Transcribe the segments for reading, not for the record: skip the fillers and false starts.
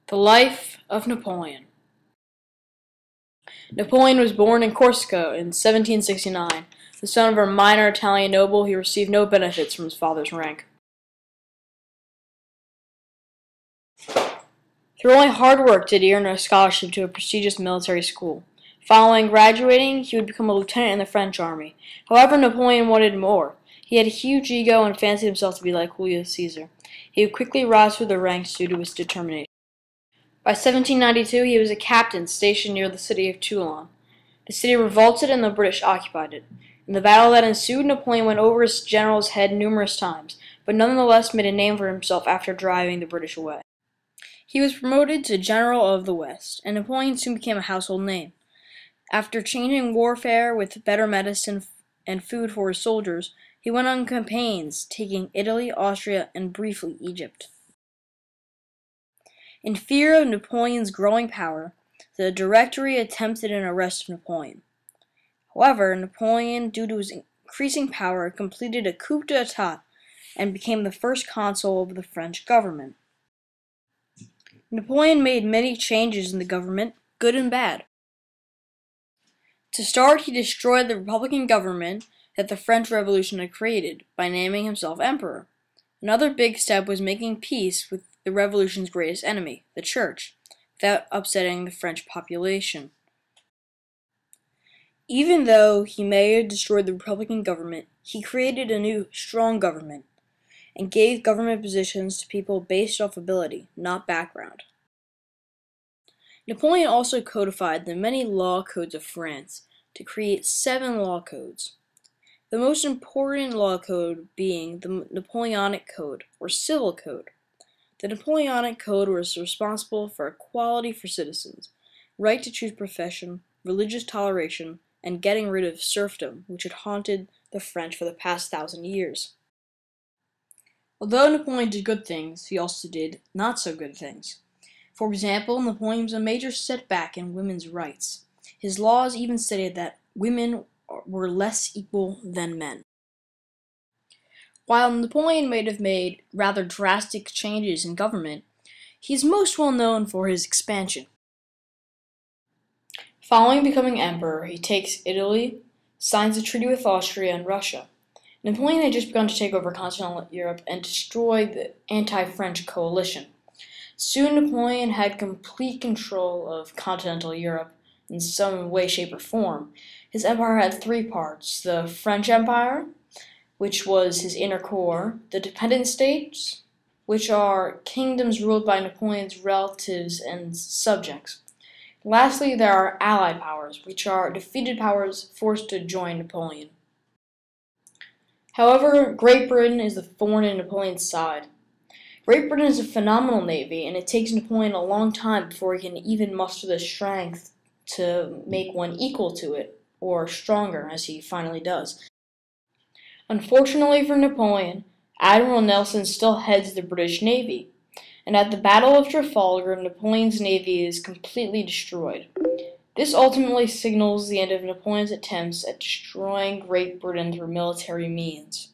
The life of Napoleon. Napoleon was born in Corsica in 1769. The son of a minor Italian noble, he received no benefits from his father's rank. Through only hard work did he earn a scholarship to a prestigious military school. Following graduating, he would become a lieutenant in the French army. However, Napoleon wanted more. He had a huge ego and fancied himself to be like Julius Caesar. He would quickly rise through the ranks due to his determination. By 1792, he was a captain stationed near the city of Toulon. The city revolted and the British occupied it. In the battle that ensued, Napoleon went over his general's head numerous times, but nonetheless made a name for himself after driving the British away. He was promoted to General of the West, and Napoleon soon became a household name. After changing warfare with better medicine and food for his soldiers, he went on campaigns, taking Italy, Austria, and briefly Egypt. In fear of Napoleon's growing power, the Directory attempted an arrest of Napoleon. However, Napoleon, due to his increasing power, completed a coup d'etat and became the first consul of the French government. Napoleon made many changes in the government, good and bad. To start, he destroyed the Republican government that the French Revolution had created by naming himself emperor. Another big step was making peace with the Revolution's greatest enemy, the Church, without upsetting the French population. Even though he may have destroyed the Republican government, he created a new, strong government and gave government positions to people based off ability, not background. Napoleon also codified the many law codes of France to create 7 law codes. The most important law code being the Napoleonic Code, or Civil Code. The Napoleonic Code was responsible for equality for citizens, right to choose profession, religious toleration, and getting rid of serfdom, which had haunted the French for the past 1,000 years. Although Napoleon did good things, he also did not so good things. For example, Napoleon was a major setback in women's rights. His laws even stated that women were less equal than men. While Napoleon may have made rather drastic changes in government, he is most well known for his expansion. Following becoming emperor, he takes Italy, signs a treaty with Austria and Russia. Napoleon had just begun to take over continental Europe and destroy the anti-French coalition. Soon Napoleon had complete control of continental Europe in some way, shape, or form. His empire had 3 parts: the French Empire, which was his inner core, the dependent states, which are kingdoms ruled by Napoleon's relatives and subjects. Lastly, there are allied powers, which are defeated powers forced to join Napoleon. However, Great Britain is the thorn in Napoleon's side. Great Britain has a phenomenal navy, and it takes Napoleon a long time before he can even muster the strength to make one equal to it, or stronger, as he finally does. Unfortunately for Napoleon, Admiral Nelson still heads the British Navy, and at the Battle of Trafalgar, Napoleon's navy is completely destroyed. This ultimately signals the end of Napoleon's attempts at destroying Great Britain through military means.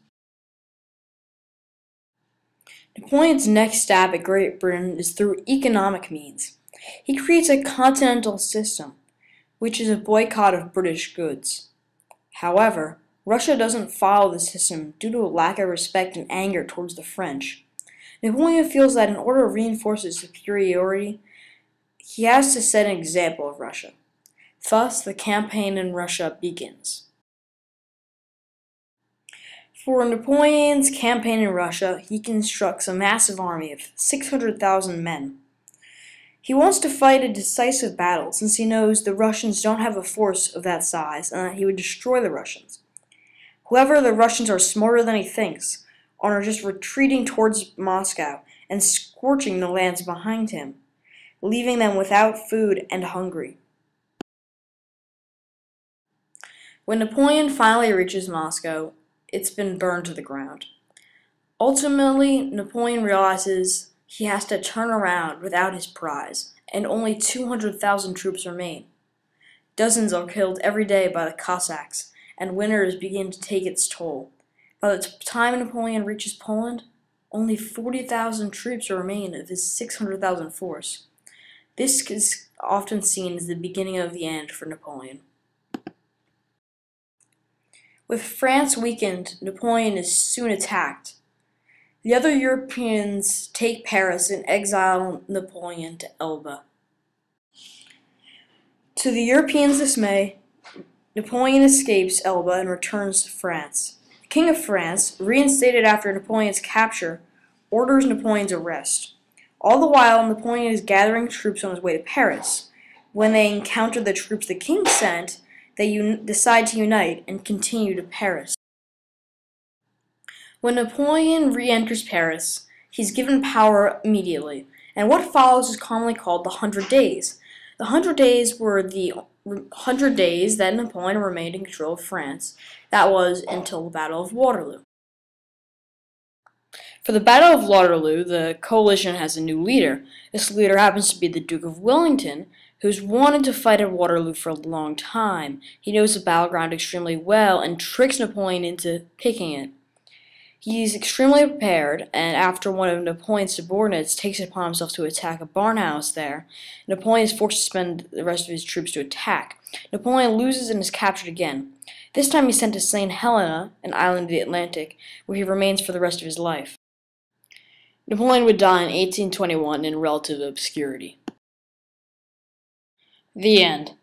Napoleon's next stab at Great Britain is through economic means. He creates a continental system, which is a boycott of British goods. However, Russia doesn't follow the system due to a lack of respect and anger towards the French. Napoleon feels that in order to reinforce his superiority, he has to set an example of Russia. Thus, the campaign in Russia begins. For Napoleon's campaign in Russia, he constructs a massive army of 600,000 men. He wants to fight a decisive battle since he knows the Russians don't have a force of that size and that he would destroy the Russians. However, the Russians are smarter than he thinks and are just retreating towards Moscow and scorching the lands behind him, leaving them without food and hungry. When Napoleon finally reaches Moscow, it's been burned to the ground. Ultimately, Napoleon realizes he has to turn around without his prize, and only 200,000 troops remain. Dozens are killed every day by the Cossacks, and winter begins to take its toll. By the time Napoleon reaches Poland, only 40,000 troops remain of his 600,000 force. This is often seen as the beginning of the end for Napoleon. With France weakened, Napoleon is soon attacked. The other Europeans take Paris and exile Napoleon to Elba. To the Europeans' dismay, Napoleon escapes Elba and returns to France. The King of France, reinstated after Napoleon's capture, orders Napoleon's arrest. All the while, Napoleon is gathering troops on his way to Paris. When they encounter the troops the king sent, they decide to unite and continue to Paris. When Napoleon re-enters Paris, he's given power immediately, and what follows is commonly called the 100 Days. The 100 Days were the 100 days that Napoleon remained in control of France. That was until the Battle of Waterloo. For the Battle of Waterloo, the coalition has a new leader. This leader happens to be the Duke of Wellington, who's wanted to fight at Waterloo for a long time. He knows the battleground extremely well and tricks Napoleon into picking it. He's extremely prepared, and after one of Napoleon's subordinates takes it upon himself to attack a barn house there, Napoleon is forced to spend the rest of his troops to attack. Napoleon loses and is captured again. This time he's sent to St. Helena, an island of the Atlantic, where he remains for the rest of his life. Napoleon would die in 1821 in relative obscurity. The end.